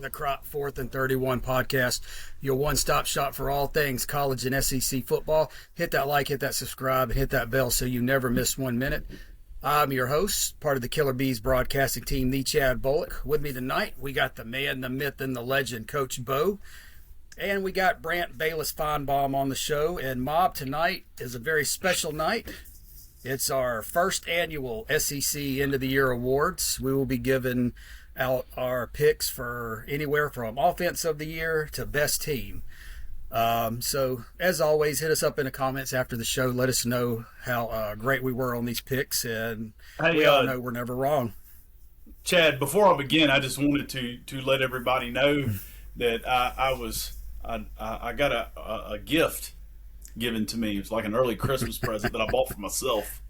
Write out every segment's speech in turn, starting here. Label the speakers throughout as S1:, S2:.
S1: the Crop 4th and 31 podcast, your one-stop shop for all things college and SEC football. Hit that like, hit that subscribe, and hit that bell so you never miss 1 minute. I'm your host, part of the Killer Bees broadcasting team, the Chad Bolick. With me tonight, we got the man, the myth, and the legend, Coach Bo. And we got Brant Bayless Feinbaum on the show. And Mob, tonight is a very special night. It's our first annual SEC End of the Year Awards. We will be giving out our picks for anywhere from Offense of the Year to Best Team. So, as always, hit us up in the comments after the show. Let us know how great we were on these picks. And we all know we're never wrong.
S2: Chad, before I begin, I just wanted to let everybody know that I got a gift given to me. It was like an early Christmas present that I bought for myself,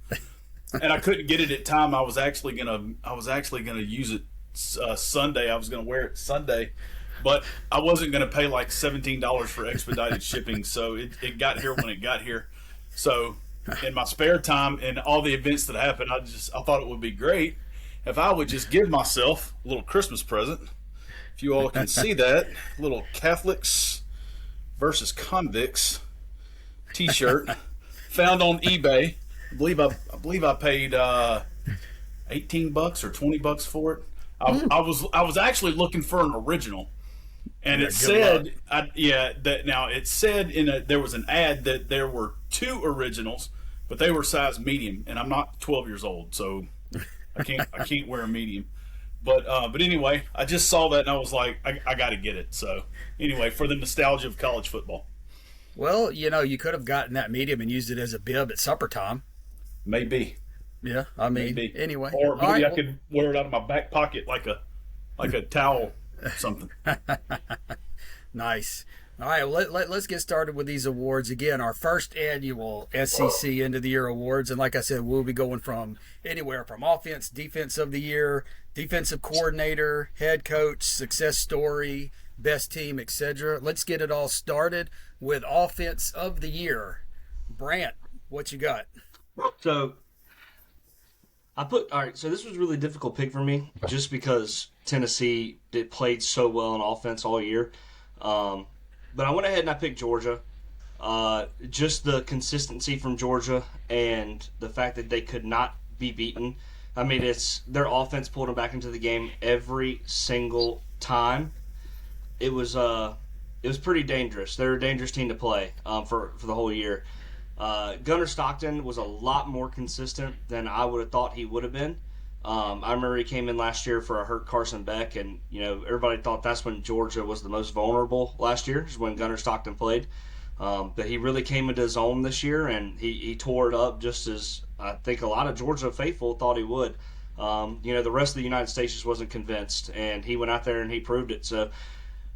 S2: and I couldn't get it at time. I was actually gonna use it Sunday. I was gonna wear it Sunday, but I wasn't gonna pay like $17 for expedited shipping. So it got here when it got here. So in my spare time and all the events that happened, I thought it would be great if I would just give myself a little Christmas present. If you all can see that little Catholics versus Convicts T-shirt found on eBay. I believe I paid $18 or $20 for it. I was actually looking for an original, and it said there was an ad that there were two originals, but they were size medium, and I'm not 12 years old, so I can't wear a medium. But anyway, I just saw that and I was like, I got to get it. So anyway, for the nostalgia of college football.
S1: Well, you could have gotten that medium and used it as a bib at supper time.
S2: Maybe.
S1: Yeah, I mean, anyway.
S2: Or maybe I could wear it out of my back pocket like a towel or something.
S1: Nice. All right, let's get started with these awards. Again, our first annual SEC End of the Year Awards. And like I said, we'll be going from anywhere from offense, defense of the year, defensive coordinator, head coach, success story, best team, etc. Let's get it all started with offense of the year. Brant, what you got?
S3: So this was a really difficult pick for me just because Tennessee played so well on offense all year. But I went ahead and I picked Georgia. Just the consistency from Georgia and the fact that they could not be beaten. I mean, it's their offense pulled them back into the game every single time. It was pretty dangerous. They're a dangerous team to play for the whole year. Gunner Stockton was a lot more consistent than I would have thought he would have been. I remember he came in last year for a hurt Carson Beck, and everybody thought that's when Georgia was the most vulnerable last year, is when Gunner Stockton played. But he really came into his own this year, and he tore it up just as I think a lot of Georgia faithful thought he would. The rest of the United States just wasn't convinced, and he went out there and he proved it. So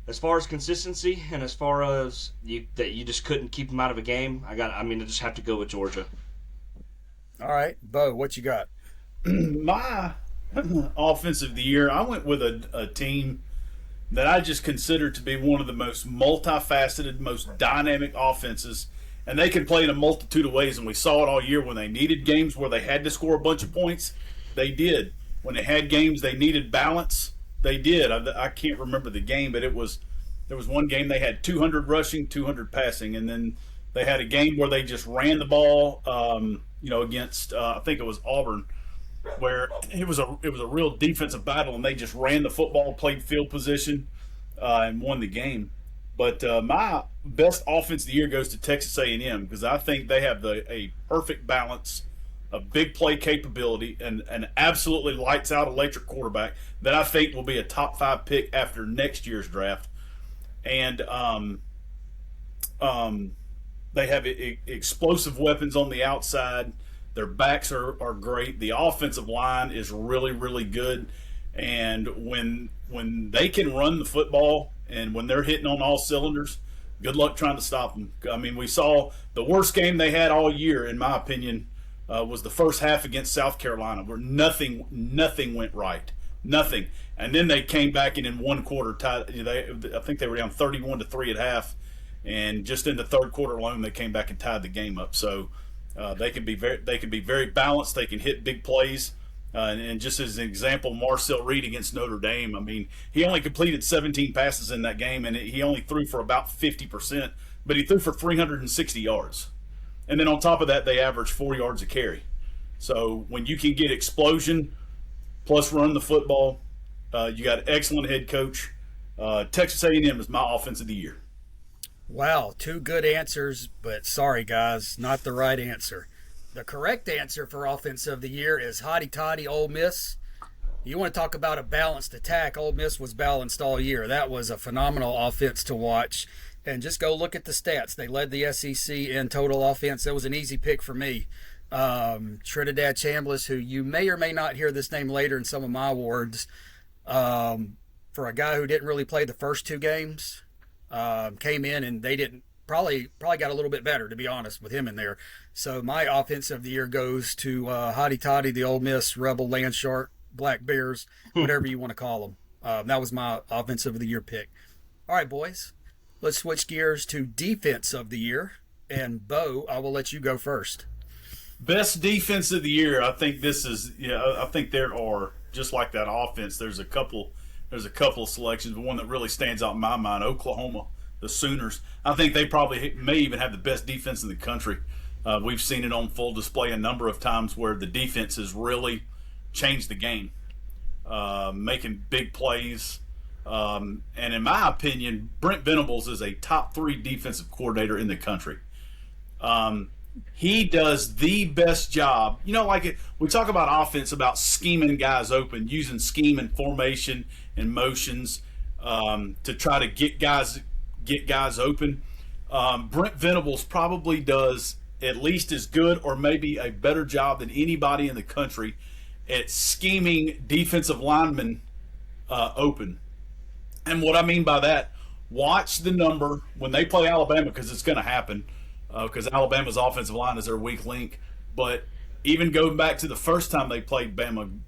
S3: as far as consistency and as far as that you just couldn't keep him out of a game, I just have to go with Georgia.
S1: All right, Bo, what you got?
S2: My offensive of the year, I went with a team that I just consider to be one of the most multifaceted, most dynamic offenses, and they can play in a multitude of ways, and we saw it all year. When they needed games where they had to score a bunch of points, they did. When they had games they needed balance, they did. I can't remember the game, but there was one game they had 200 rushing, 200 passing, and then they had a game where they just ran the ball against I think it was Auburn, where it was a real defensive battle, and they just ran the football, played field position, and won the game. But my best offense of the year goes to Texas A&M because I think they have a perfect balance of big play capability and an absolutely lights out electric quarterback that I think will be a top 5 pick after next year's draft. And they have explosive weapons on the outside. Their backs are great. The offensive line is really, really good. And when they can run the football and when they're hitting on all cylinders, good luck trying to stop them. I mean, we saw the worst game they had all year, in my opinion, was the first half against South Carolina, where nothing went right. Nothing. And then they came back and in one quarter, I think they were down 31-3 at half. And just in the third quarter alone, they came back and tied the game up. So they can be very balanced. They can hit big plays. And just as an example, Marcel Reed against Notre Dame, I mean, he only completed 17 passes in that game, and he only threw for about 50%, but he threw for 360 yards. And then on top of that, they averaged 4 yards a carry. So when you can get explosion plus run the football, you got an excellent head coach. Texas A&M is my offense of the year.
S1: Wow, two good answers, but sorry, guys, not the right answer. The correct answer for offense of the year is hotty toddy Ole Miss. You want to talk about a balanced attack? Ole Miss was balanced all year. That was a phenomenal offense to watch. And just go look at the stats. They led the SEC in total offense. That was an easy pick for me. Trinidad Chambliss, who you may or may not hear this name later in some of my awards, for a guy who didn't really play the first two games, came in and they didn't probably got a little bit better, to be honest, with him in there. So my offense of the year goes to hotty toddy, the Ole Miss Rebel Land Shark, Black Bears, whatever you want to call them. That was my offensive of the year pick. All right, boys. Let's switch gears to defense of the year. And Bo, I will let you go first.
S2: Best defense of the year. I think this is. I think there are, just like that offense. There's a couple of selections, but one that really stands out in my mind: Oklahoma, the Sooners. I think they probably may even have the best defense in the country. We've seen it on full display a number of times where the defense has really changed the game, making big plays. And in my opinion, Brent Venables is a top 3 defensive coordinator in the country. He does the best job. We talk about offense, about scheming guys open, using scheme and formation and motions to try to get guys open. Brent Venables probably does at least as good or maybe a better job than anybody in the country at scheming defensive linemen open. And what I mean by that, watch the number when they play Alabama, because it's going to happen, because Alabama's offensive line is their weak link. But even going back to the first time they played Bama,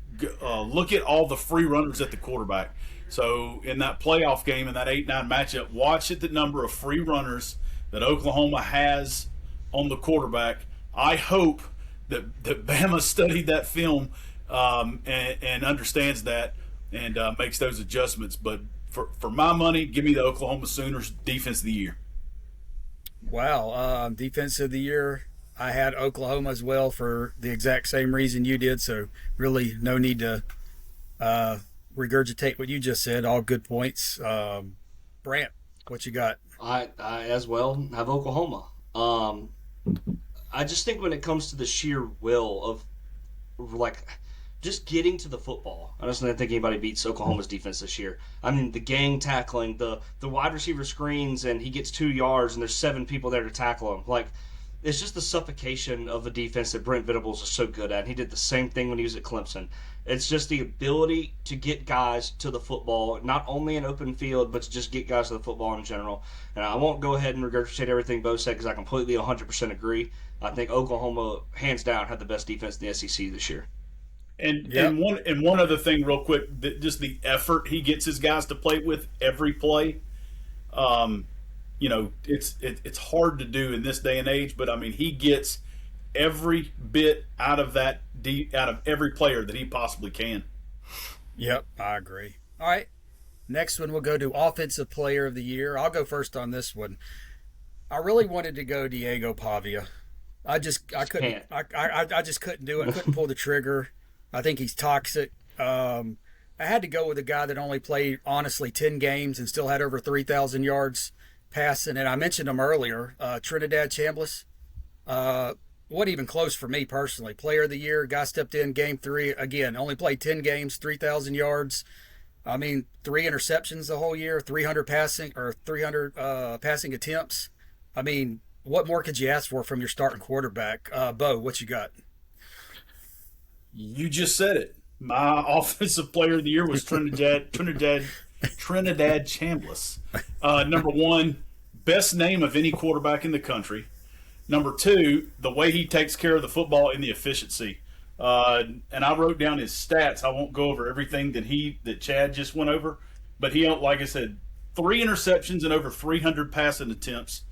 S2: look at all the free runners at the quarterback. So in that playoff game, in that 8-9 matchup, watch at the number of free runners that Oklahoma has on the quarterback. I hope that Bama studied that film and understands that and makes those adjustments. But for my money, give me the Oklahoma Sooners defense of the year.
S1: Wow. Defense of the year, I had Oklahoma as well for the exact same reason you did. So really no need to regurgitate what you just said. All good points. Brant, what you got?
S3: I as well have Oklahoma. I just think when it comes to the sheer will of just getting to the football, I just don't think anybody beats Oklahoma's defense this year. I mean, the gang tackling, the wide receiver screens, and he gets 2 yards, and there's 7 people there to tackle him. It's just the suffocation of a defense that Brent Venables is so good at. And he did the same thing when he was at Clemson. It's just the ability to get guys to the football, not only in open field, but to just get guys to the football in general. And I won't go ahead and regurgitate everything Bo said because I completely 100% agree. I think Oklahoma, hands down, had the best defense in the SEC this year.
S2: And one other thing real quick, just the effort he gets his guys to play with every play. It's hard to do in this day and age, but I mean he gets every bit out of every player that he possibly can.
S1: Yep, I agree. All right. Next one we'll go to offensive player of the year. I'll go first on this one. I really wanted to go Diego Pavia. I just couldn't do it. I couldn't pull the trigger. I think he's toxic. I had to go with a guy that only played, honestly, 10 games and still had over 3,000 yards passing. And I mentioned him earlier, Trinidad Chambliss. Wasn't even close for me personally. Player of the year, guy stepped in game 3. Again, only played 10 games, 3,000 yards. I mean, 3 interceptions the whole year, 300 passing attempts. I mean, what more could you ask for from your starting quarterback? Bo, what you got?
S2: You just said it. My offensive player of the year was Trinidad Chambliss. Number 1, best name of any quarterback in the country. Number 2, the way he takes care of the football and the efficiency. And I wrote down his stats. I won't go over everything that Chad just went over, but he, like I said, 3 interceptions and over 300 passing attempts.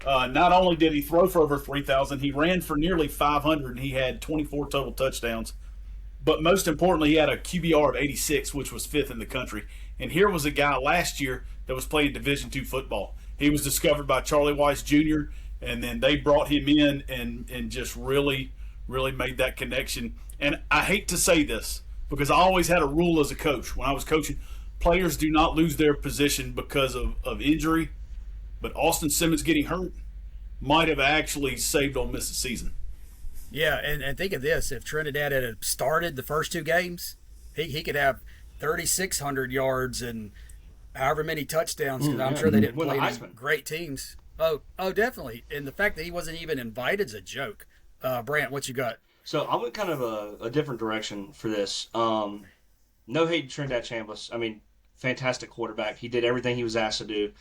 S2: Not only did he throw for over 3,000, he ran for nearly 500, and he had 24 total touchdowns. But most importantly, he had a QBR of 86, which was fifth in the country. And here was a guy last year that was playing Division II football. He was discovered by Charlie Weiss Jr., and then they brought him in and just really, really made that connection. And I hate to say this because I always had a rule as a coach. When I was coaching, players do not lose their position because of injury. But Austin Simmons getting hurt might have actually saved Ole Miss the season.
S1: Yeah, and think of this. If Trinidad had started the first two games, he could have 3,600 yards and however many touchdowns, because I'm sure they didn't play any great teams. Oh, definitely. And the fact that he wasn't even invited is a joke. Brant, what you got?
S3: So I went kind of a different direction for this. No hate to Trinidad Chambliss. I mean, fantastic quarterback. He did everything he was asked to do.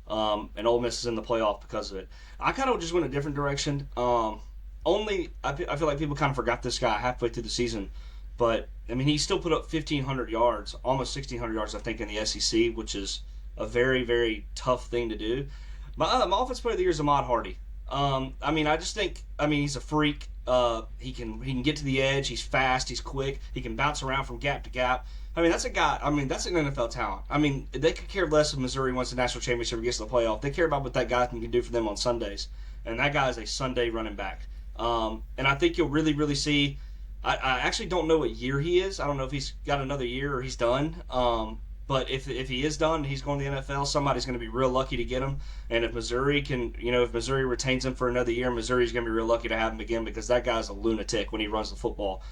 S3: And Ole Miss is in the playoff because of it. I kind of just went a different direction. I feel like people kind of forgot this guy halfway through the season. But, I mean, he still put up 1,500 yards, almost 1,600 yards, I think, in the SEC, which is a very, very tough thing to do. My offensive player of the year is Ahmad Hardy. I mean, I just think, he's a freak. He can get to the edge. He's fast. He's quick. He can bounce around from gap to gap. I mean, that's a guy. I mean, that's an NFL talent. I mean, they could care less if Missouri wins the national championship or gets to the playoff. They care about what that guy can do for them on Sundays. And that guy is a Sunday running back. And I think you'll really, really see. I actually don't know what year he is. I don't know if he's got another year or he's done. But if he is done, he's going to the NFL. Somebody's going to be real lucky to get him. And if Missouri if Missouri retains him for another year, Missouri's going to be real lucky to have him again because that guy's a lunatic when he runs the football.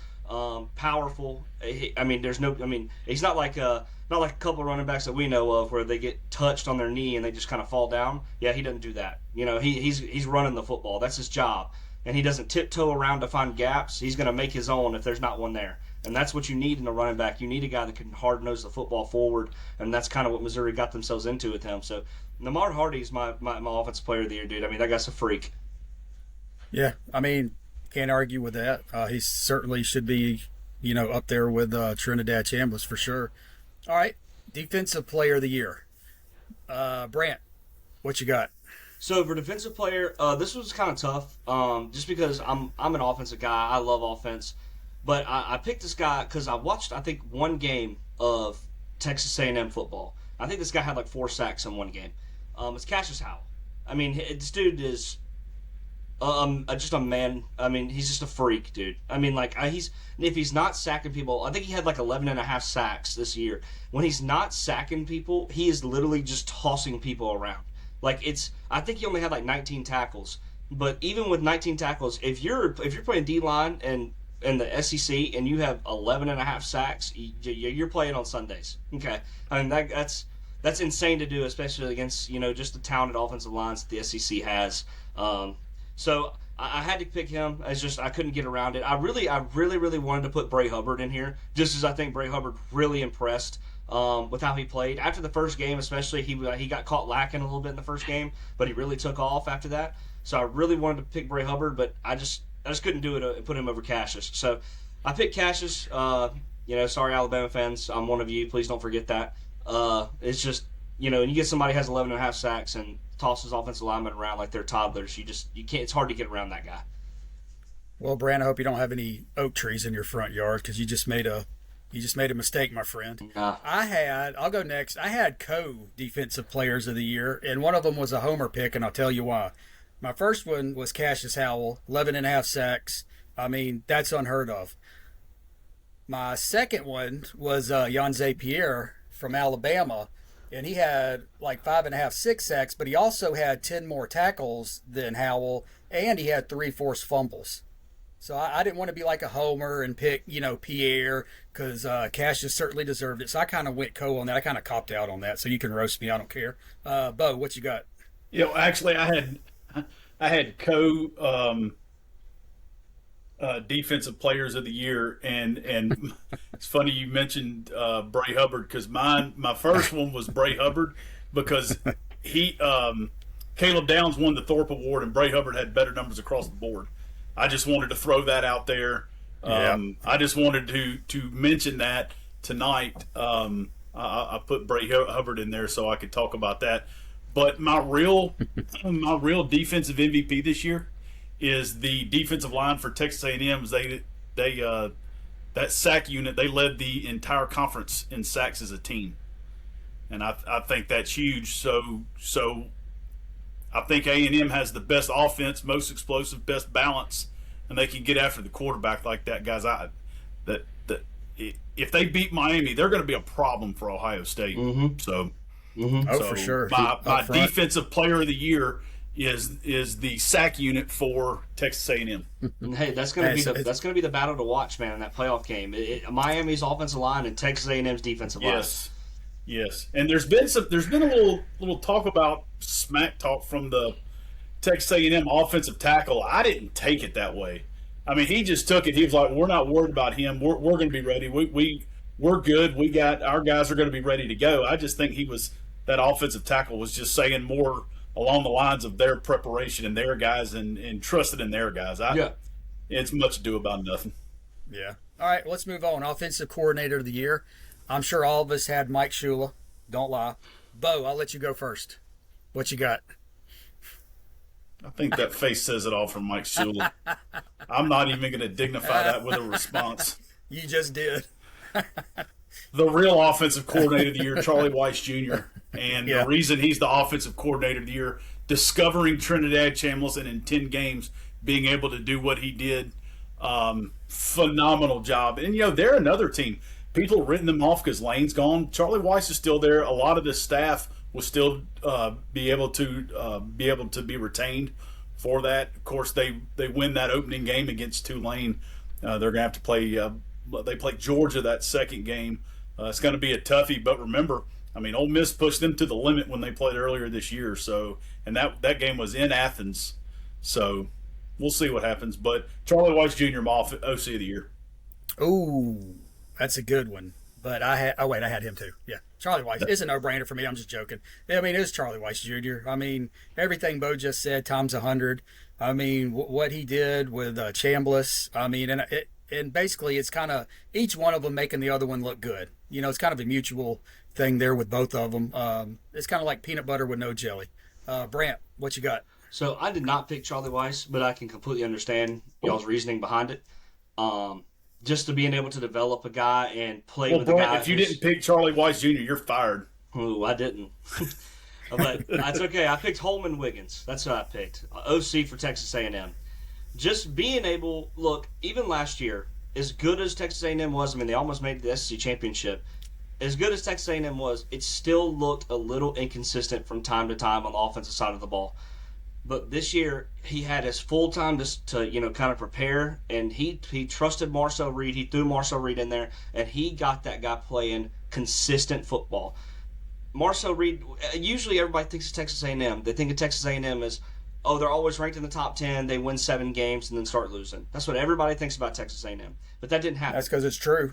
S3: Powerful. He's not like a couple of running backs that we know of where they get touched on their knee and they just kind of fall down. Yeah, he doesn't do that. He's running the football. That's his job. And he doesn't tiptoe around to find gaps. He's going to make his own if there's not one there. And that's what you need in a running back. You need a guy that can hard-nose the football forward, and that's kind of what Missouri got themselves into with him. So Ahmad Hardy is my offensive player of the year, dude. I mean, that guy's a freak.
S1: Yeah, I mean, can't argue with that. He certainly should be, up there with Trinidad Chambliss for sure. All right, defensive player of the year. Brant, what you got?
S3: So for defensive player, this was kind of tough, just because I'm an offensive guy. I love offense, but I picked this guy because I watched I think one game of Texas A&M football. I think this guy had like 4 sacks in one game. It's Cassius Howell. I mean, this dude is just a man. I mean, he's just a freak, dude. I mean, if he's not sacking people, I think he had like 11.5 sacks this year. When he's not sacking people, he is literally just tossing people around. I think he only had like 19 tackles, but even with 19 tackles, if you're playing D-line and in the SEC and you have 11.5 sacks, you're playing on Sundays. Okay, I mean that's insane to do, especially against just the talented offensive lines that the SEC has. So I had to pick him. I couldn't get around it. I really wanted to put Bray Hubbard in here, just as I think Bray Hubbard really impressed. With how he played after the first game, especially he got caught lacking a little bit in the first game, but he really took off after that. So I really wanted to pick Bray Hubbard, but I just couldn't do it and put him over Cassius. So I picked Cassius. Sorry Alabama fans, I'm one of you. Please don't forget that. It's just when you get somebody who has 11.5 sacks and tosses offensive linemen around like they're toddlers, you can't. It's hard to get around that guy.
S1: Well, Brant, I hope you don't have any oak trees in your front yard because you just made a mistake, my friend. I'll go next. I had co-defensive players of the year, and one of them was a homer pick, and I'll tell you why. My first one was Cassius Howell, 11.5 sacks. I mean, that's unheard of. My second one was Yanze Pierre from Alabama, and he had like 5.5, 6 sacks, but he also had 10 more tackles than Howell, and he had 3 forced fumbles. So I didn't want to be like a homer and pick, Pierre, because Cassius certainly deserved it. So I kind of went on that. I kind of copped out on that. So you can roast me. I don't care. Bo, what you got?
S2: Actually, I had defensive players of the year, and it's funny you mentioned Bray Hubbard because my first one was Bray Hubbard because Caleb Downs won the Thorpe Award and Bray Hubbard had better numbers across the board. I just wanted to throw that out there. I just wanted to mention that tonight. I put Bray Hubbard in there so I could talk about that. But my real defensive MVP this year is the defensive line for Texas A&M. They that sack unit, they led the entire conference in sacks as a team. And I think that's huge. So I think A&M has the best offense, most explosive, best balance, and they can get after the quarterback like that, guys. If they beat Miami, they're going to be a problem for Ohio State.
S3: Mm-hmm.
S2: So,
S1: for sure.
S2: My defensive player of the year is the sack unit for Texas A&M.
S3: And hey, that's going to be the battle to watch, man, in that playoff game. Miami's offensive line and Texas A&M's defensive line.
S2: Yes, and there's been a little talk about smack talk from the Texas A&M offensive tackle. I didn't take it that way. I mean, he just took it. He was like, "We're not worried about him. We're going to be ready. We're good. We got our guys are going to be ready to go." I just think that offensive tackle was just saying more along the lines of their preparation and their guys and trusted in their guys. It's much ado about nothing.
S1: Yeah. All right, let's move on. Offensive coordinator of the year. I'm sure all of us had Mike Shula. Don't lie. Bo, I'll let you go first. What you got?
S2: I think that face says it all from Mike Shula. I'm not even going to dignify that with a response.
S1: You just did.
S2: The real offensive coordinator of the year, Charlie Weiss Jr. And the reason he's the offensive coordinator of the year, discovering Trinidad Chambliss and in 10 games being able to do what he did, phenomenal job. And, they're another team. People have written them off because Lane's gone. Charlie Weiss is still there. A lot of the staff will still be able to be retained for that. Of course, they win that opening game against Tulane. They're going to have to play. They play Georgia that second game. It's going to be a toughie. But remember, I mean, Ole Miss pushed them to the limit when they played earlier this year. So, and that game was in Athens. So, we'll see what happens. But Charlie Weiss Jr. my OC of the year.
S1: Ooh. That's a good one. But I had him too. Yeah. Charlie Weiss is a no-brainer for me. I'm just joking. I mean, it's Charlie Weiss Jr. I mean, everything Bo just said times 100. I mean, what he did with Chambliss. I mean, and basically it's kind of each one of them making the other one look good. It's kind of a mutual thing there with both of them. It's kind of like peanut butter with no jelly. Brant, what you got?
S3: So I did not pick Charlie Weiss, but I can completely understand y'all's reasoning behind it. Just to being able to develop a guy and play with a guy.
S2: If you didn't pick Charlie Weiss Jr., you're fired.
S3: Ooh, I didn't. But that's okay. I picked Holman Wiggins. That's what I picked. OC for Texas A&M. Just being able, look, even last year, as good as Texas A&M was, I mean, they almost made the SEC championship. As good as Texas A&M was, it still looked a little inconsistent from time to time on the offensive side of the ball. But this year, he had his full time to kind of prepare, and he trusted Marcel Reed. He threw Marcel Reed in there, and he got that guy playing consistent football. Marcel Reed, usually everybody thinks of Texas A&M. They think of Texas A&M as, they're always ranked in the top 10. They win 7 games and then start losing. That's what everybody thinks about Texas A&M. But that didn't happen.
S1: That's because it's true.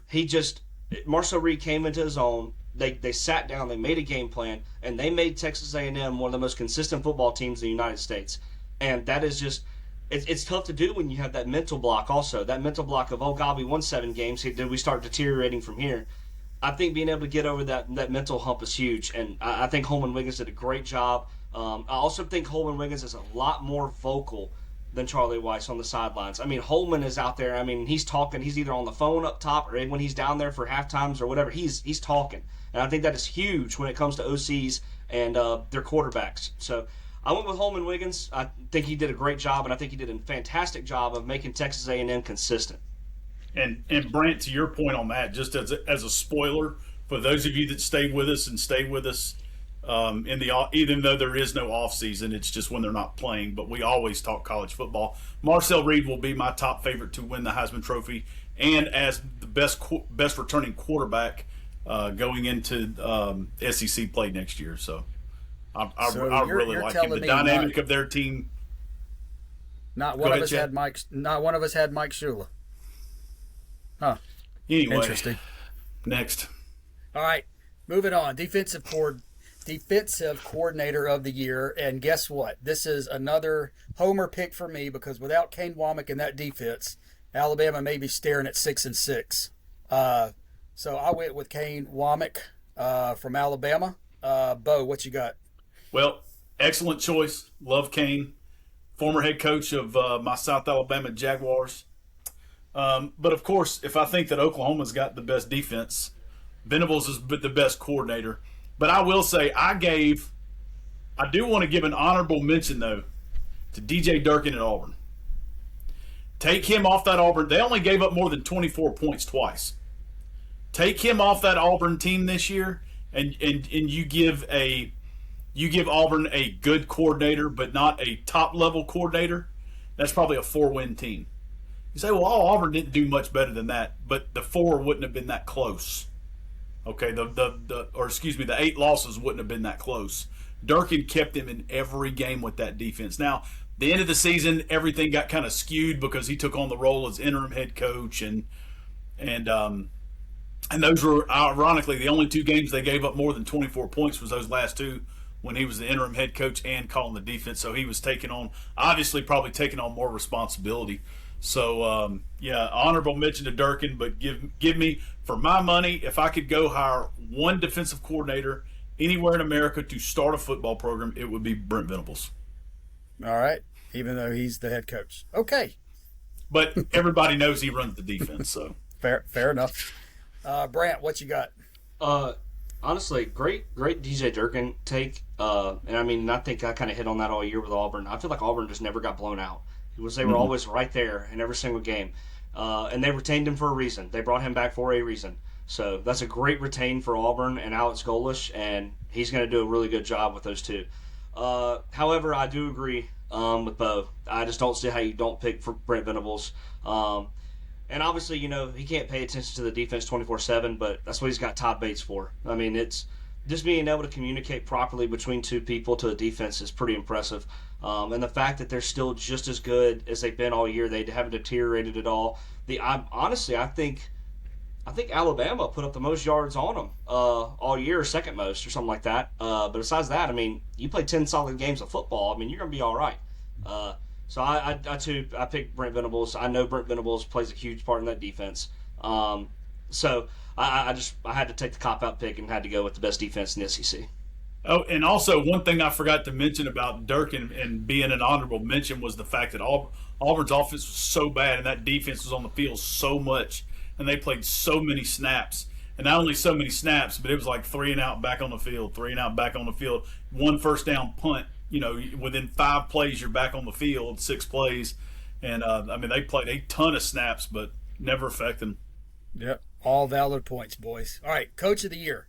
S3: Marcel Reed came into his own. They sat down, they made a game plan, and they made Texas A&M one of the most consistent football teams in the United States. And that is just it's tough to do when you have that mental block also. That mental block of, oh, God, we won 7 games. Did we start deteriorating from here? I think being able to get over that mental hump is huge, and I think Holman Wiggins did a great job. I also think Holman Wiggins is a lot more vocal than Charlie Weiss on the sidelines. I mean, Holman is out there. I mean, he's talking. He's either on the phone up top or when he's down there for half times or whatever. He's talking. And I think that is huge when it comes to OCs and their quarterbacks. So I went with Holman Wiggins. I think he did a great job, and I think he did a fantastic job of making Texas A&M consistent.
S2: And Brant, to your point on that, just as a spoiler, for those of you that stayed with us even though there is no off season, it's just when they're not playing. But we always talk college football. Marcel Reed will be my top favorite to win the Heisman Trophy, and as the best returning quarterback going into SEC play next year. So I really like him. The dynamic of their team.
S1: Not one of us had Mike Shula. Huh.
S2: Anyway,
S1: interesting.
S2: Next.
S1: All right, moving on. Defensive coordinator of the year, and guess what? This is another homer pick for me because without Kane Womack in that defense, Alabama may be staring at 6-6. So I went with Kane Womack from Alabama. Bo, what you got?
S2: Well, excellent choice. Love Kane, former head coach of my South Alabama Jaguars. But of course, if I think that Oklahoma's got the best defense, Venables is the best coordinator. But I will say I do want to give an honorable mention though to DJ Durkin at Auburn. Take him off that Auburn. They only gave up more than 24 points twice. Take him off that Auburn team this year, and you give Auburn a good coordinator, but not a top level coordinator. That's probably a 4-win team. You say, well, Auburn didn't do much better than that, but the 4 wouldn't have been that close. Okay, the 8 losses wouldn't have been that close. Durkin kept him in every game with that defense. Now, the end of the season, everything got kind of skewed because he took on the role as interim head coach, and those were ironically the only 2 games they gave up more than 24 points was those last 2 when he was the interim head coach and calling the defense. So he was probably taking on more responsibility. So honorable mention to Durkin, but give me, for my money, if I could go hire one defensive coordinator anywhere in America to start a football program, it would be Brent Venables.
S1: All right, even though he's the head coach. Okay.
S2: But everybody knows he runs the defense, so.
S1: Fair enough. Brant, what you got?
S3: Honestly, great DJ Durkin take. And I mean, I think I kind of hit on that all year with Auburn. I feel like Auburn just never got blown out. They were always right there in every single game. And they retained him for a reason. They brought him back for a reason. So that's a great retain for Auburn and Alex Golesh, and he's going to do a really good job with those 2. However, I do agree with Bo. I just don't see how you don't pick for Brent Venables. And obviously, he can't pay attention to the defense 24/7, but that's what he's got Todd Bates for. I mean, it's just being able to communicate properly between 2 people to a defense is pretty impressive. And the fact that they're still just as good as they've been all year, they haven't deteriorated at all. I think Alabama put up the most yards on them all year, second most, or something like that. But besides that, I mean, you play 10 solid games of football, I mean, you're going to be all right. So I picked Brent Venables. I know Brent Venables plays a huge part in that defense. So I had to take the cop-out pick and had to go with the best defense in the SEC.
S2: Oh, and also one thing I forgot to mention about Durkin and being an honorable mention was the fact that Auburn's offense was so bad and that defense was on the field so much, and they played so many snaps. And not only so many snaps, but it was like 3 and out back on the field, 3 and out back on the field, 1 first down punt. Within 5 plays, you're back on the field, 6 plays. And, they played a ton of snaps, but never affected them.
S1: Yep, all valid points, boys. All right, Coach of the Year.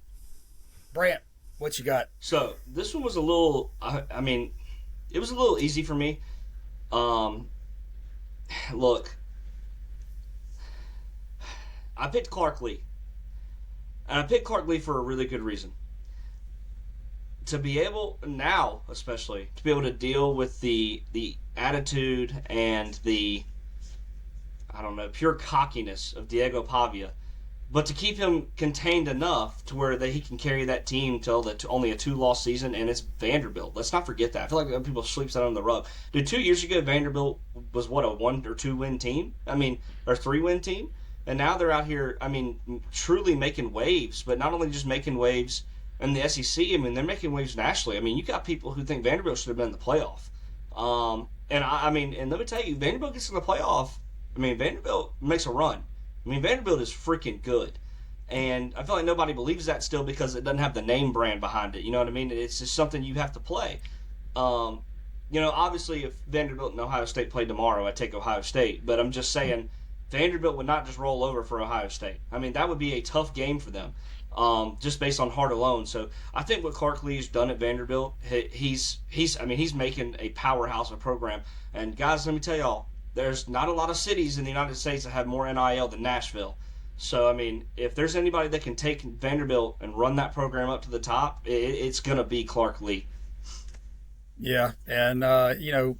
S1: Brant, what you got?
S3: So this one was a little, it was a little easy for me. Look, I picked Clark Lee. And I picked Clark Lee for a really good reason. To be able, now especially, to be able to deal with the attitude and the, pure cockiness of Diego Pavia, but to keep him contained enough to where that he can carry that team till only a 2-loss season, and it's Vanderbilt. Let's not forget that. I feel like people sweep that under the rug. Dude, 2 years ago, Vanderbilt was, a 1 or 2 win team? Or 3-win team? And now they're out here, truly making waves, but not only just making waves in the SEC, they're making waves nationally. You got people who think Vanderbilt should have been in the playoff. And let me tell you, Vanderbilt gets in the playoff. Vanderbilt makes a run. Vanderbilt is freaking good. And I feel like nobody believes that still because it doesn't have the name brand behind it. You know what I mean? It's just something you have to play. Obviously, if Vanderbilt and Ohio State played tomorrow, I'd take Ohio State. But I'm just saying, Vanderbilt would not just roll over for Ohio State. That would be a tough game for them. Just based on heart alone. So I think what Clark Lee's done at Vanderbilt, he's making a powerhouse of a program. And guys, let me tell y'all, there's not a lot of cities in the United States that have more NIL than Nashville. So if there's anybody that can take Vanderbilt and run that program up to the top, it's gonna be Clark Lee.
S1: Yeah, and I know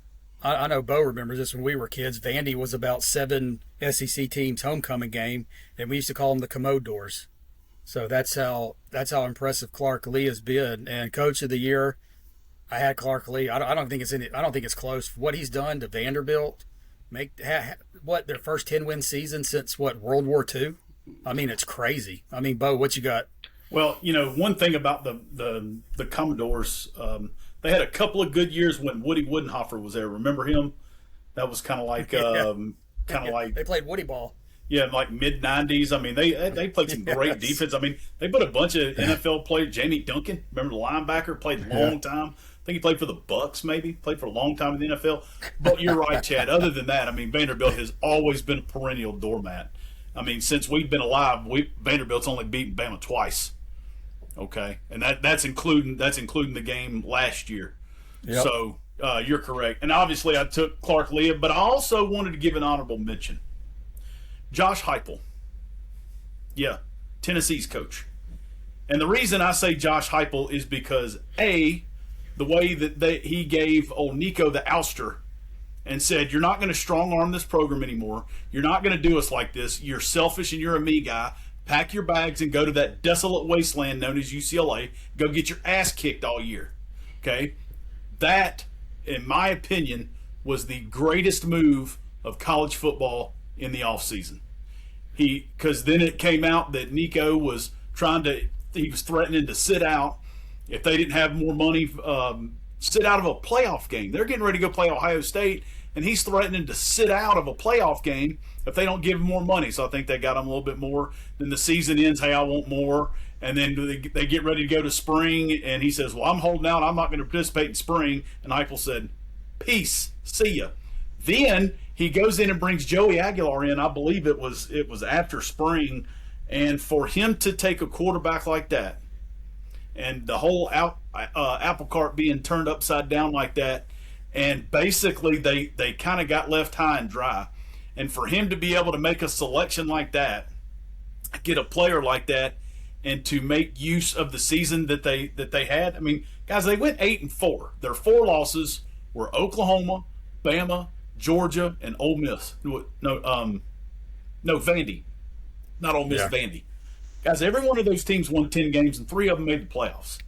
S1: Bo remembers this when we were kids. Vandy was about 7 SEC teams homecoming game, and we used to call them the Commodores. So that's how impressive Clark Lee has been. And Coach of the Year, I had Clark Lee. I don't think it's close. What he's done to Vanderbilt, their first 10-win season since World War II. It's crazy. Bo, what you got?
S2: Well, one thing about the Commodores, they had a couple of good years when Woody Woodenhofer was there. Remember him? That was kind of like kind of like
S1: they played Woody ball.
S2: yeah, like mid '90s. I mean, they played some great defense. I mean, they put a bunch of NFL players. Jamie Duncan, remember the linebacker, played a long time. I think he played for the Bucks, maybe played for a long time in the NFL. But you're right, Chad. Other than that, I mean, Vanderbilt has always been a perennial doormat. I mean, since we've been alive, Vanderbilt's only beaten Bama twice. Okay, and that's including the game last year. Yep. So you're correct. And obviously, I took Clark Lea, but I also wanted to give an honorable mention. Josh Heupel, yeah, Tennessee's coach. And the reason I say Josh Heupel is because, A, the way that he gave old Nico the ouster and said, you're not going to strong-arm this program anymore. You're not going to do us like this. You're selfish and you're a me guy. Pack your bags and go to that desolate wasteland known as UCLA. Go get your ass kicked all year. Okay? That, in my opinion, was the greatest move of college football in the offseason. Because then it came out that Nico was he was threatening to sit out if they didn't have more money, sit out of a playoff game. They're getting ready to go play Ohio State, and he's threatening to sit out of a playoff game if they don't give him more money. So I think they got him a little bit more. Then the season ends, hey, I want more. And then they get ready to go to spring, and he says, well, I'm holding out. I'm not going to participate in spring. And Heupel said, peace, see ya. Then he goes in and brings Joey Aguilar in. I believe it was after spring. And for him to take a quarterback like that and the whole apple cart being turned upside down like that, and basically they kind of got left high and dry. And for him to be able to make a selection like that, get a player like that, and to make use of the season that they had. I mean, guys, they went 8-4. Their 4 losses were Oklahoma, Bama, Georgia, and Ole Miss. No, Vandy. Not Ole Miss, yeah. Vandy. Guys, every one of those teams won 10 games, and 3 of them made the playoffs.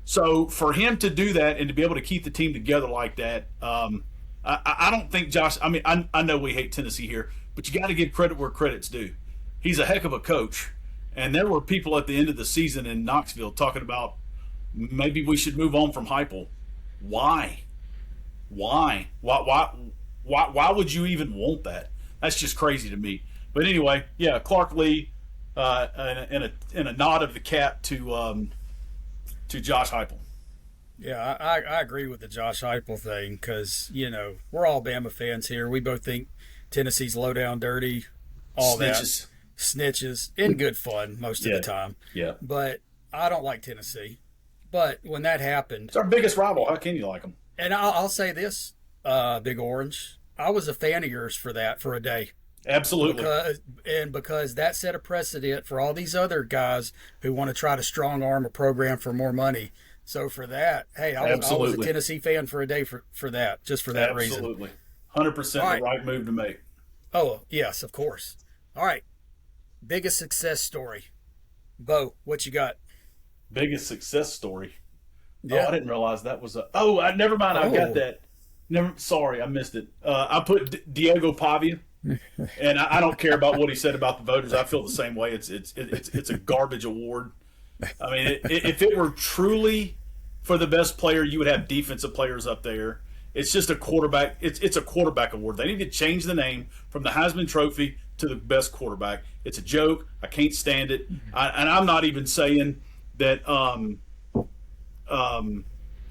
S2: So for him to do that and to be able to keep the team together like that, I don't think Josh – I mean, I know we hate Tennessee here, but you got to give credit where credit's due. He's a heck of a coach. And there were people at the end of the season in Knoxville talking about maybe we should move on from Heupel. Why? Why would you even want that? That's just crazy to me. But anyway, yeah, Clark Lea, and a nod of the cap to Josh Heupel.
S1: Yeah, I agree with the Josh Heupel thing because, we're all Bama fans here. We both think Tennessee's low down dirty, all
S2: Snitches.
S1: That. Snitches in good fun most of the time.
S2: Yeah.
S1: But I don't like Tennessee. But when that happened,
S2: it's our biggest rival. How can you like them?
S1: And I'll say this, Big Orange, I was a fan of yours for a day.
S2: Absolutely.
S1: Because that set a precedent for all these other guys who want to try to strong arm a program for more money. So for that, hey, I was a Tennessee fan for a day for that, just for that reason.
S2: Absolutely. 100% the right move to make.
S1: Oh, yes, of course. All right. Biggest success story. Bo, what you got?
S2: Biggest success story?
S1: Yeah.
S2: Oh, I didn't realize that was never mind. I got that. Sorry, I missed it. I put Diego Pavia, and I don't care about what he said about the voters. I feel the same way. It's a garbage award. I mean, if it were truly for the best player, you would have defensive players up there. It's just a quarterback. It's a quarterback award. They need to change the name from the Heisman Trophy to the best quarterback. It's a joke. I can't stand it. And I'm not even saying that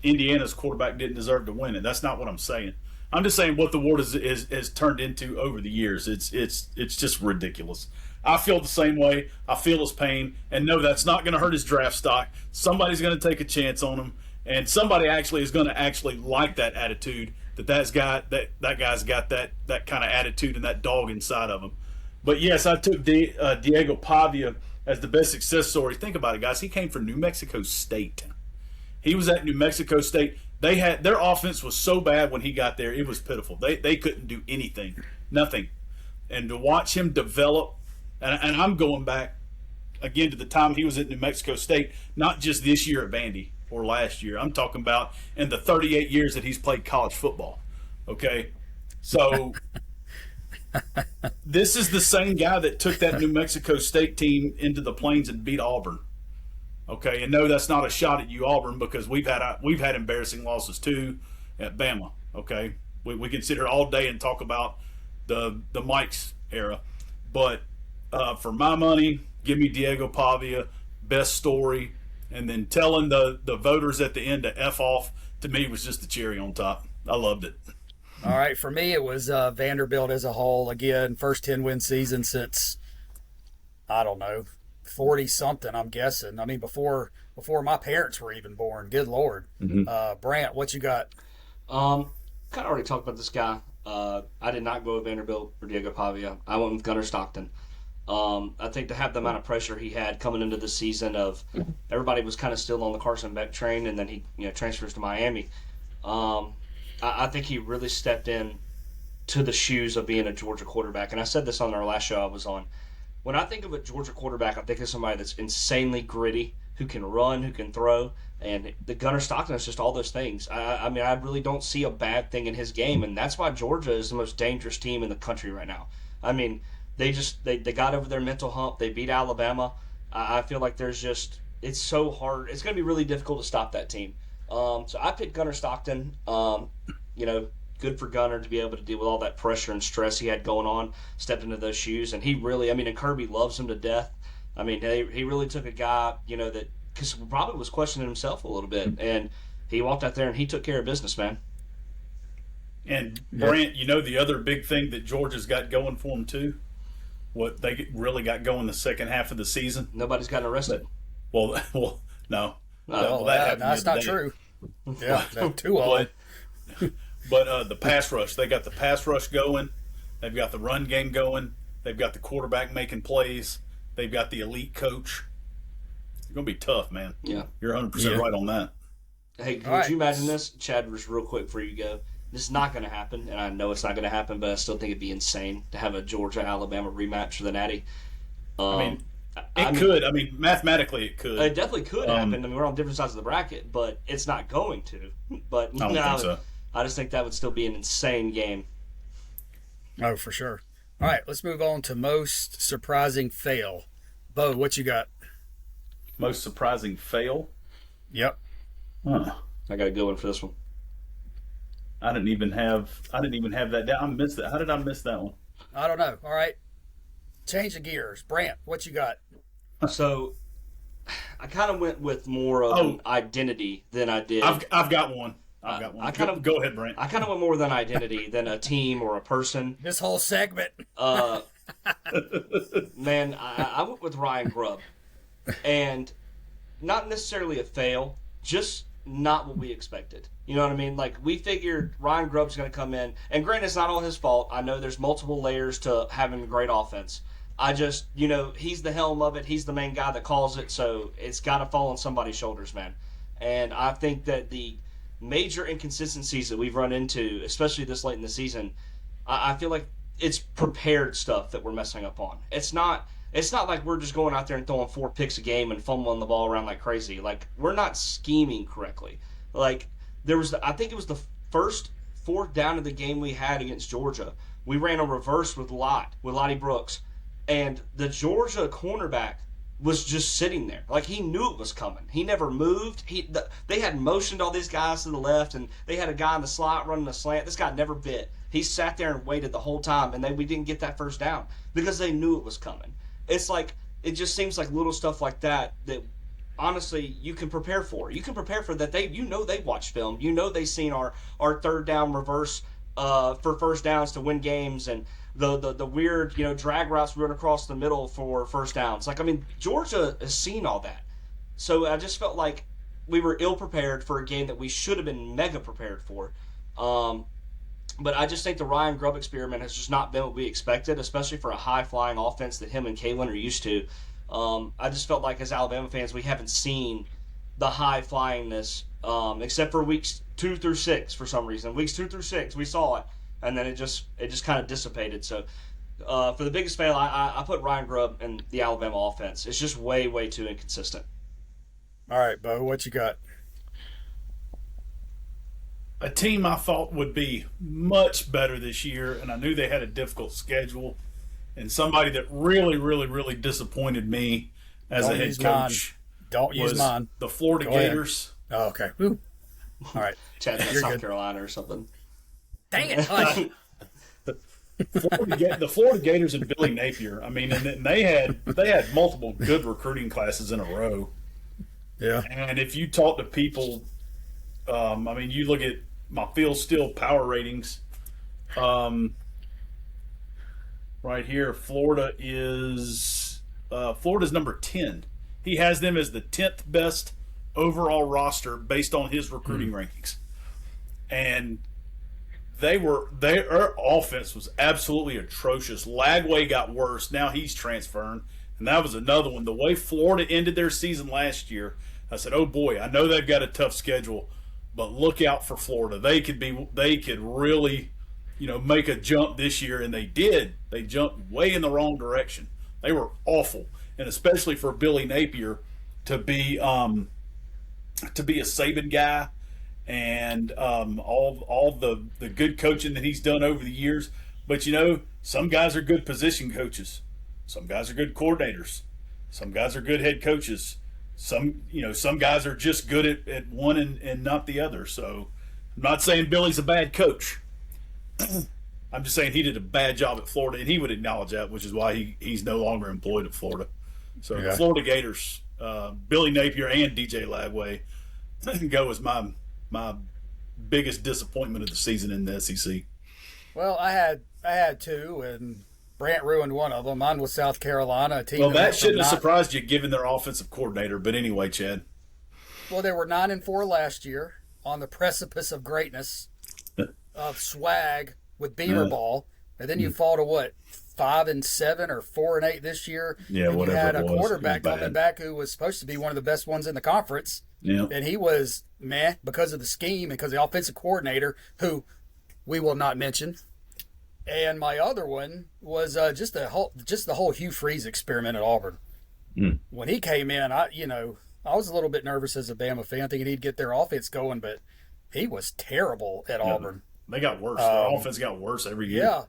S2: Indiana's quarterback didn't deserve to win it. That's not what I'm saying. I'm just saying what the award has turned into over the years. It's just ridiculous. I feel the same way. I feel his pain, and no, that's not going to hurt his draft stock. Somebody's going to take a chance on him, and somebody actually is going to actually like that attitude that guy's got that kind of attitude and that dog inside of him. But yes, I took Diego Pavia as the best success story. Think about it, guys. He came from New Mexico State. He was at New Mexico State. Their offense was so bad when he got there, it was pitiful. They couldn't do anything, nothing. And to watch him develop, and I'm going back again to the time he was at New Mexico State, not just this year at Vandy or last year. I'm talking about in the 38 years that he's played college football. Okay, so. This is the same guy that took that New Mexico State team into the Plains and beat Auburn. Okay, and no, that's not a shot at you, Auburn, because we've had embarrassing losses too at Bama. Okay, we can sit here all day and talk about the Mike's era. But for my money, give me Diego Pavia, best story, and then telling the voters at the end to F off, to me, was just the cherry on top. I loved it.
S1: All right, for me, it was Vanderbilt as a whole. Again, first 10-win season since, I don't know, 40-something, I'm guessing. I mean, before my parents were even born. Good Lord. Brant, what you got?
S3: Kind of already talked about this guy. I did not go with Vanderbilt or Diego Pavia. I went with Gunner Stockton. I think to have the amount of pressure he had coming into the season of everybody was kind of still on the Carson Beck train, and then he transfers to Miami. I think he really stepped in to the shoes of being a Georgia quarterback. And I said this on our last show I was on. When I think of a Georgia quarterback, I think of somebody that's insanely gritty, who can run, who can throw. And the Gunner Stockton is just all those things. I mean, I really don't see a bad thing in his game. And that's why Georgia is the most dangerous team in the country right now. I mean, they got over their mental hump. They beat Alabama. I feel like it's so hard. It's going to be really difficult to stop that team. So I picked Gunner Stockton. Good for Gunner to be able to deal with all that pressure and stress he had going on, stepped into those shoes. And he really, and Kirby loves him to death. I mean, he really took a guy, that because probably was questioning himself a little bit. And he walked out there and he took care of business, man.
S2: And Brant, the other big thing that Georgia's got going for them too, what they really got going the second half of the season.
S3: Nobody's gotten arrested.
S2: No.
S1: That's not true. Yeah, too old.
S2: But the pass rush, they got the pass rush going. They've got the run game going. They've got the quarterback making plays. They've got the elite coach. It's going to be tough, man.
S3: Yeah.
S2: You're 100% right on that.
S3: Hey, could you imagine this? Chad, just real quick before you go. This is not going to happen, and I know it's not going to happen, but I still think it'd be insane to have a Georgia-Alabama rematch for the Natty.
S2: It could. Mathematically it could.
S3: It definitely could happen. I mean, we're on different sides of the bracket, but it's not going to. But
S2: I don't think so.
S3: I just think that would still be an insane game.
S1: Oh, for sure. All right, let's move on to most surprising fail. Bo, what you got?
S2: Most surprising fail?
S1: Yep.
S2: Huh.
S3: I got a good one for this one.
S2: I didn't even have that down. I missed it. How did I miss that one?
S1: I don't know. All right. Change the gears. Brant, what you got?
S3: So, I kind of went with more of an identity than I did.
S2: I've got one. Go ahead, Brant.
S3: I kind of went more than identity than a team or a person.
S1: This whole segment.
S3: Man, I went with Ryan Grubb. And not necessarily a fail, just not what we expected. You know what I mean? Like, we figured Ryan Grubb's going to come in. And granted, it's not all his fault. I know there's multiple layers to having a great offense. I just, he's the helm of it. He's the main guy that calls it. So it's got to fall on somebody's shoulders, man. And I think that the major inconsistencies that we've run into, especially this late in the season, I feel like it's prepared stuff that we're messing up on. It's not like we're just going out there and throwing 4 picks a game and fumbling the ball around like crazy. Like, we're not scheming correctly. Like, I think it was the first 4th down of the game we had against Georgia. We ran a reverse with Lottie Brooks, and the Georgia cornerback was just sitting there. Like, he knew it was coming. He never moved. They had motioned all these guys to the left, and they had a guy in the slot running a slant. This guy never bit. He sat there and waited the whole time, and we didn't get that first down because they knew it was coming. It's like, it just seems like little stuff like that honestly you can prepare for. You can prepare for that. They watched film. They've seen our 3rd down reverse for first downs to win games, and the weird drag routes we run across the middle for first downs. Like, Georgia has seen all that. So I just felt like we were ill prepared for a game that we should have been mega prepared for. But I just think the Ryan Grubb experiment has just not been what we expected, especially for a high-flying offense that him and Kalen are used to. I just felt like as Alabama fans, we haven't seen the high-flyingness, except for weeks 2 through 6 for some reason. Weeks 2 through 6, we saw it, and then it just kind of dissipated. So for the biggest fail, I put Ryan Grubb and the Alabama offense. It's just way, way too inconsistent.
S1: All right, Bo, what you got?
S2: A team I thought would be much better this year, and I knew they had a difficult schedule, and somebody that really, really, really disappointed me as a head coach was the Florida Gators.
S1: Oh, okay. Woo. All right.
S3: Chad, South Carolina or something.
S1: Dang it.
S2: The Florida Gators and Billy Napier. I mean, and they had multiple good recruiting classes in a row.
S1: Yeah.
S2: And if you talk to people, I mean, you look at my Field Steel power ratings. Right here, Florida's number 10. He has them as the 10th best overall roster based on his recruiting rankings. And their offense was absolutely atrocious. Lagway got worse. Now he's transferring. And that was another one. The way Florida ended their season last year, I said, oh boy, I know they've got a tough schedule, but look out for Florida. They could really, make a jump this year, and they did. They jumped way in the wrong direction. They were awful. And especially for Billy Napier to be a Saban guy and all the good coaching that he's done over the years. But some guys are good position coaches. Some guys are good coordinators. Some guys are good head coaches. Some guys are just good at one and not the other. So I'm not saying Billy's a bad coach. I'm just saying he did a bad job at Florida, and he would acknowledge that, which is why he's no longer employed at Florida. So the Florida Gators, Billy Napier and DJ Lagway go as my biggest disappointment of the season in the SEC.
S1: Well, I had two, and Brant ruined one of them. Mine was South Carolina, a team.
S2: Well, that shouldn't have surprised you, given their offensive coordinator. But anyway, Chad.
S1: Well, they were 9-4 last year, on the precipice of greatness, of swag with Beamer ball, and then you fall to what, 5-7 or 4-8 this year.
S2: Yeah,
S1: and
S2: whatever.
S1: You had
S2: it
S1: a
S2: was.
S1: quarterback coming back who was supposed to be one of the best ones in the conference.
S2: Yeah.
S1: And he was because of the scheme and because of the offensive coordinator, who we will not mention. And my other one was just the whole Hugh Freeze experiment at Auburn.
S2: Mm.
S1: When he came in, I was a little bit nervous as a Bama fan, thinking he'd get their offense going, but he was terrible at Auburn.
S2: They got worse. Their offense got worse every year.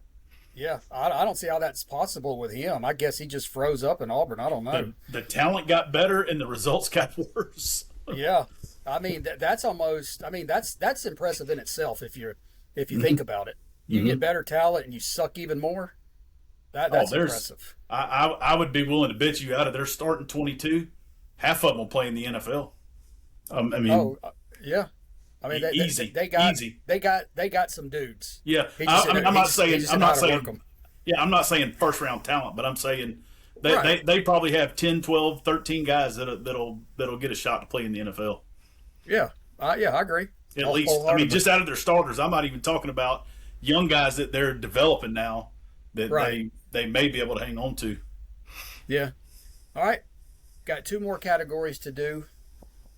S1: Yeah. I don't see how that's possible with him. I guess he just froze up in Auburn. I don't know.
S2: The talent got better and the results got worse.
S1: Yeah, I mean that's almost. I mean that's impressive in itself if you think about it. You get better talent and you suck even more. That's impressive.
S2: I would be willing to bet you out of their starting 22, half of them will play in the NFL.
S1: Yeah. I mean,
S2: easy.
S1: They got some dudes.
S2: Yeah, I'm not saying first round talent, but I'm saying they probably have 10, 12, 13 guys that'll get a shot to play in the NFL.
S1: Yeah, I agree.
S2: At least, I mean, just out of their starters. I'm not even talking about young guys that they're developing now that they may be able to hang on to.
S1: Yeah. All right. Got two more categories to do.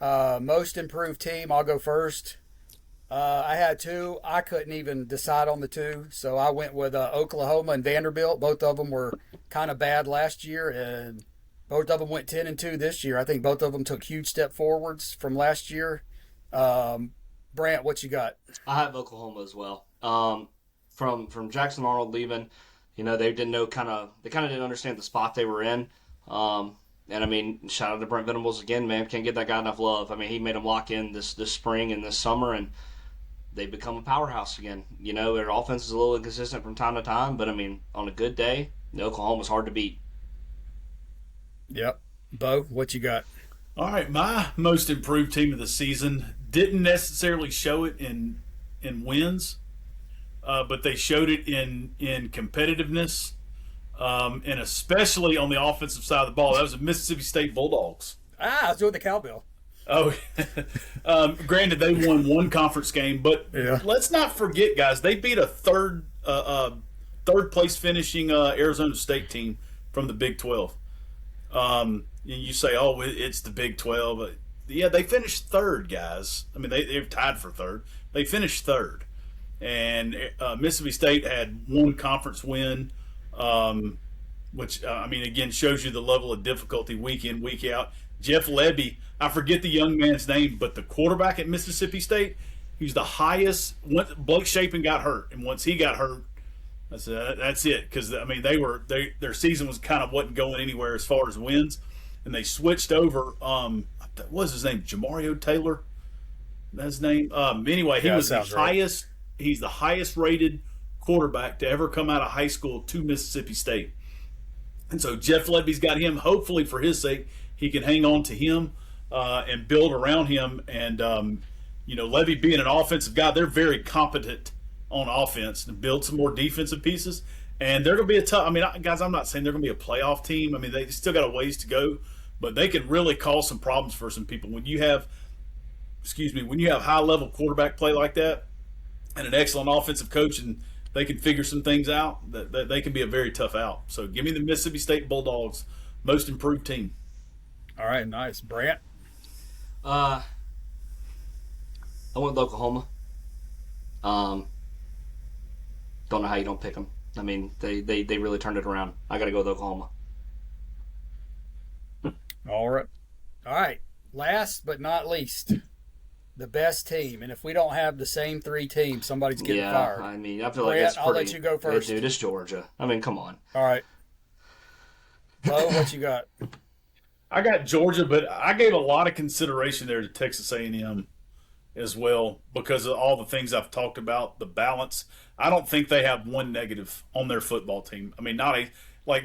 S1: Most improved team, I'll go first. I had two. I couldn't even decide on the two, so I went with Oklahoma and Vanderbilt. Both of them were kind of bad last year, and both of them went 10-2 this year. I think both of them took huge step forwards from last year. Brant, what you got?
S3: I have Oklahoma as well. From Jackson Arnold leaving, they didn't know they kind of didn't understand the spot they were in. And I mean, shout out to Brent Venables again, man. Can't get that guy enough love. I mean, he made them lock in this spring and this summer, and they've become a powerhouse again. Their offense is a little inconsistent from time to time, but I mean, on a good day, Oklahoma's hard to beat.
S1: Yep. Bo, what you got?
S2: All right, my most improved team of the season didn't necessarily show it in wins, but they showed it in competitiveness. And especially on the offensive side of the ball. That was the Mississippi State Bulldogs.
S1: I was doing the cowbell.
S2: Oh, granted, they won one conference game, but let's not forget, guys, they beat a third place finishing Arizona State team from the Big 12. And you say, oh, it's the Big 12. But yeah, they finished third, guys. I mean, they're tied for third. They finished third. And Mississippi State had one conference win. Which, I mean, again, shows you the level of difficulty week in, week out. Jeff Lebby, I forget the young man's name, but the quarterback at Mississippi State, he's the highest. Blake Shapen got hurt, and once he got hurt, that's it. Because, I mean, their season wasn't going anywhere as far as wins, and they switched over. What was his name? Jamario Taylor? That's his name. Anyway, he was the highest. He's the highest rated quarterback to ever come out of high school to Mississippi State. And so Jeff Lebby's got him. Hopefully, for his sake, he can hang on to him and build around him. And, Lebby being an offensive guy, they're very competent on offense to build some more defensive pieces. And they're going to be a tough – I mean, guys, I'm not saying they're going to be a playoff team. I mean, they still got a ways to go. But they can really cause some problems for some people. When you have high-level quarterback play like that and an excellent offensive coach and they can figure some things out, that they can be a very tough out. So give me the Mississippi State Bulldogs, most improved team.
S1: All right, nice. Brant?
S3: I went with Oklahoma. Don't know how you don't pick them. I mean, they really turned it around. I got to go with Oklahoma.
S1: All right. Last but not least, the best team. And if we don't have the same three teams, somebody's getting fired.
S3: I mean, I feel like
S1: Brant,
S3: that's pretty.
S1: I'll let you go first.
S3: Dude, it's Georgia. I mean, come on.
S1: All right. Bo, what you got?
S2: I got Georgia, but I gave a lot of consideration there to Texas A&M as well because of all the things I've talked about, the balance. I don't think they have one negative on their football team. I mean,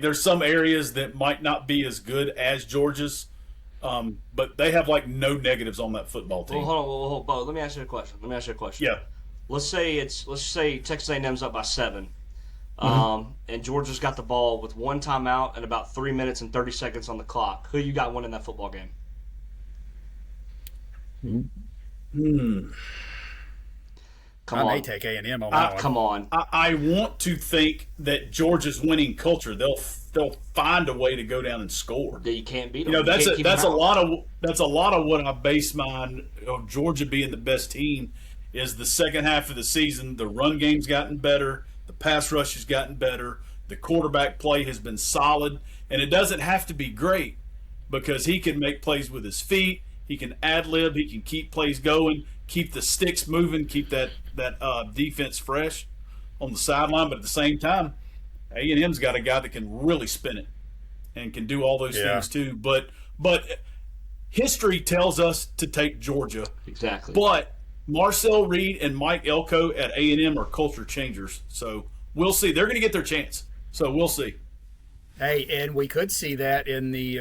S2: there's some areas that might not be as good as Georgia's, but they have no negatives on that football team.
S3: Well, hold on, Bo. Let me ask you a question.
S2: Yeah.
S3: Let's say Texas A&M's up by 7, and Georgia's got the ball with one timeout and about 3 minutes and 30 seconds on the clock. Who you got winning that football game? Come on.
S1: I may take A&M on that one.
S3: Come on.
S2: I want to think that Georgia's winning culture. They'll find a way to go down and score.
S3: You can't beat them.
S2: That's a lot of what I base mine of Georgia being the best team is the second half of the season. The run game's gotten better. The pass rush has gotten better. The quarterback play has been solid, and it doesn't have to be great because he can make plays with his feet. He can ad-lib. He can keep plays going, keep the sticks moving, keep that defense fresh on the sideline. But at the same time, A&M's got a guy that can really spin it and can do all those things too. But history tells us to take Georgia.
S3: Exactly.
S2: But Marcel Reed and Mike Elko at A&M are culture changers. So we'll see. They're going to get their chance. So we'll see.
S1: Hey, and we could see that in the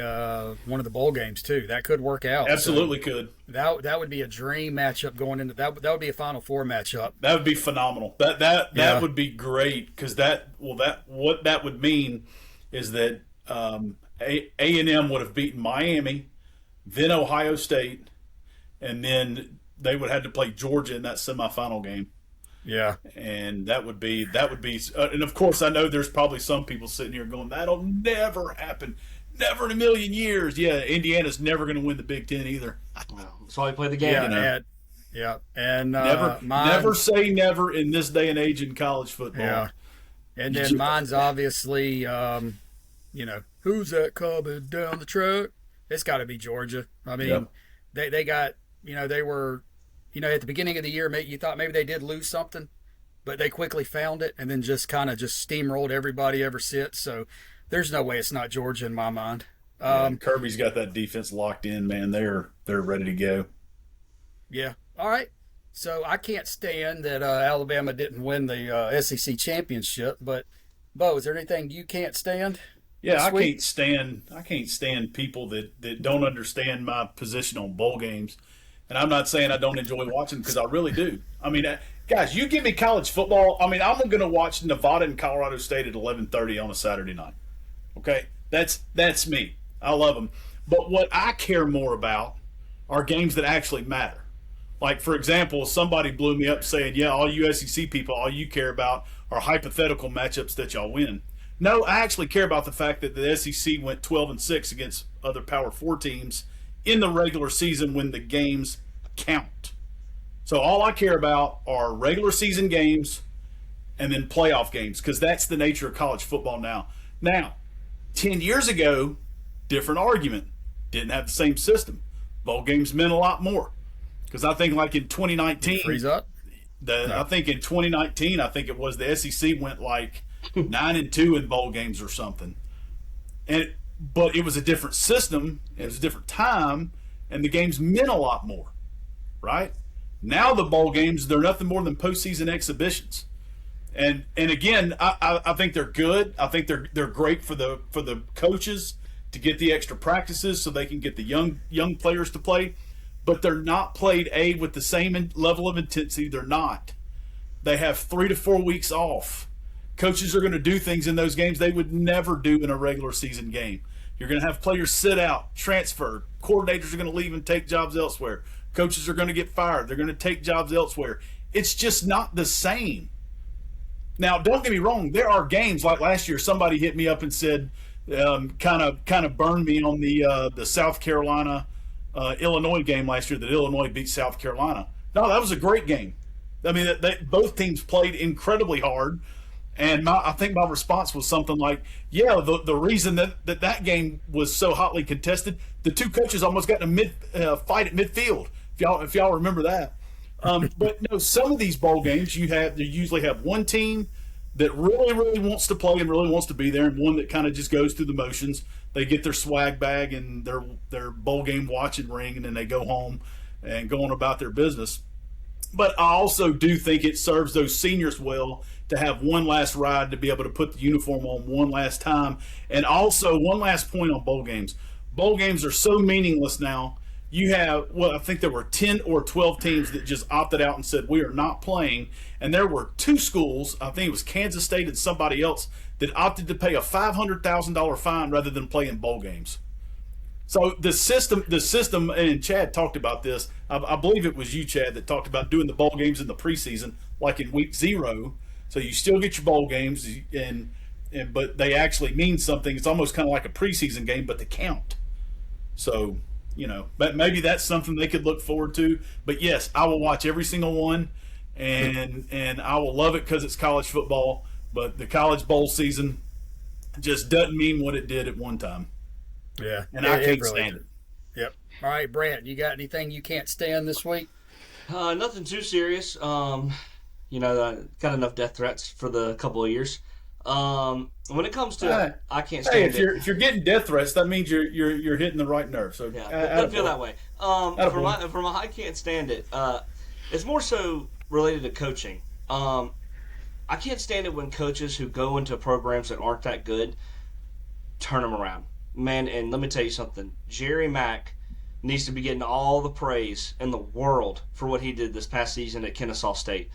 S1: one of the bowl games too. That could work out.
S2: Absolutely could.
S1: That would be a dream matchup going into that. That would be a Final Four matchup.
S2: That would be phenomenal. That would be great because what that would mean is that A&M would have beaten Miami, then Ohio State, and then they would have to play Georgia in that semifinal game.
S1: Yeah,
S2: and that would be, and of course I know there's probably some people sitting here going, that'll never happen, never in a million years. Yeah, Indiana's never going to win the Big Ten either.
S3: That's why we play the game.
S1: And
S2: never say never in this day and age in college football.
S1: Yeah, and then mine's obviously, who's that coming down the truck? It's got to be Georgia. I mean, they got, they were. At the beginning of the year, you thought maybe they did lose something, but they quickly found it and then just kind of steamrolled everybody ever since. So there's no way it's not Georgia in my mind.
S2: Kirby's got that defense locked in, man. They're ready to go.
S1: Yeah. All right. So I can't stand that Alabama didn't win the SEC championship, but Bo, is there anything you can't stand?
S2: Yeah, I can't stand people that don't understand my position on bowl games. And I'm not saying I don't enjoy watching because I really do. I mean, guys, you give me college football. I mean, I'm going to watch Nevada and Colorado State at 11:30 on a Saturday night. Okay, that's me. I love them. But what I care more about are games that actually matter. Like, for example, somebody blew me up saying, "Yeah, all you SEC people, all you care about are hypothetical matchups that y'all win." No, I actually care about the fact that the SEC went 12-6 against other Power 4 teams in the regular season when the games count. So all I care about are regular season games and then playoff games because that's the nature of college football now. Now, 10 years ago, different argument. Didn't have the same system. Bowl games meant a lot more because I think like in 2019,
S1: freeze up.
S2: I think in 2019, I think it was the SEC went like 9-2 in bowl games or something. But it was a different system, it was a different time, and the games meant a lot more, right? Now the bowl games, they're nothing more than postseason exhibitions. And again, I think they're good. I think they're great for the coaches to get the extra practices so they can get the young players to play. But they're not played with the same level of intensity. They're not. They have 3 to 4 weeks off. Coaches are going to do things in those games they would never do in a regular season game. You're going to have players sit out, transfer. Coordinators are going to leave and take jobs elsewhere. Coaches are going to get fired. They're going to take jobs elsewhere. It's just not the same. Now, don't get me wrong. There are games like last year. Somebody hit me up and said, kind of burned me on the South Carolina Illinois game last year that Illinois beat South Carolina. No, that was a great game. I mean, both teams played incredibly hard. And I think my response was something like, yeah, the reason that game was so hotly contested, the two coaches almost got in a fight at midfield, if y'all remember that. But no, some of these bowl games you usually have one team that really, really wants to play and really wants to be there, and one that kind of just goes through the motions. They get their swag bag and their bowl game watching ring, and then they go home and go on about their business. But I also do think it serves those seniors well to have one last ride, to be able to put the uniform on one last time. And also, one last point on bowl games. Bowl games are so meaningless now. You have, I think there were 10 or 12 teams that just opted out and said, we are not playing. And there were 2 schools, I think it was Kansas State and somebody else, that opted to pay a $500,000 fine rather than play in bowl games. So the system, and Chad talked about this. I believe it was you, Chad, that talked about doing the bowl games in the preseason, like in week 0. So you still get your bowl games, but they actually mean something. It's almost kind of like a preseason game, but they count. So, but maybe that's something they could look forward to. But yes, I will watch every single one, and I will love it because it's college football. But the college bowl season just doesn't mean what it did at one time.
S1: Yeah,
S2: and I can't stand it.
S1: Yep. All right, Brant, you got anything you can't stand this week?
S3: Nothing too serious. Got enough death threats for the couple of years. When it comes to, I can't stand it.
S2: If you're getting death threats, that means you're hitting the right nerve. So
S3: yeah, it doesn't feel that way. For my I can't stand it. It's more so related to coaching. I can't stand it when coaches who go into programs that aren't that good turn them around. Man, and let me tell you something. Jerry Mack needs to be getting all the praise in the world for what he did this past season at Kennesaw State.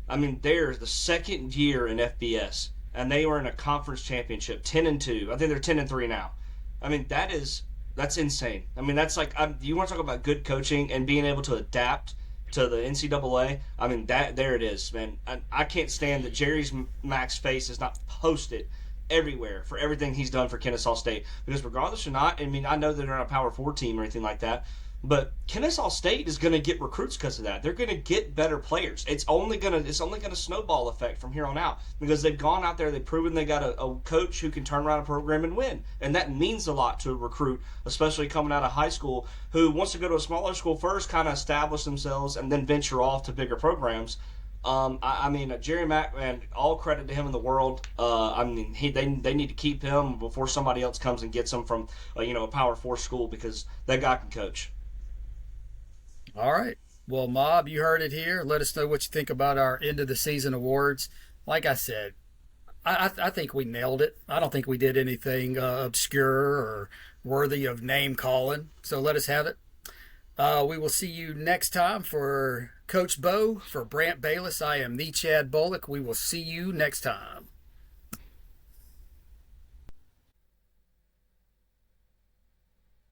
S3: I mean, they're the second year in FBS, and they were in a conference championship, 10-2. I think they're 10-3 now. I mean, that's insane. I mean, that's like, you want to talk about good coaching and being able to adapt to the NCAA. I mean, there it is, man. I can't stand that Jerry Mack's face is not posted everywhere for everything he's done for Kennesaw State. Because regardless or not, I mean, I know they're not a Power 4 team or anything like that, but Kennesaw State is going to get recruits because of that. They're going to get better players. It's only going to snowball effect from here on out because they've gone out there, they've proven they got a coach who can turn around a program and win. And that means a lot to a recruit, especially coming out of high school, who wants to go to a smaller school first, kind of establish themselves, and then venture off to bigger programs. I mean, Jerry Mack, man, all credit to him in the world. I mean, they need to keep him before somebody else comes and gets him from, a Power 4 school because that guy can coach.
S1: All right. Well, Mob, you heard it here. Let us know what you think about our end of the season awards. Like I said, I think we nailed it. I don't think we did anything obscure or worthy of name calling. So let us have it. We will see you next time. For Coach Bo, for Brant Bayless, I am the Chad Bolick. We will see you next time.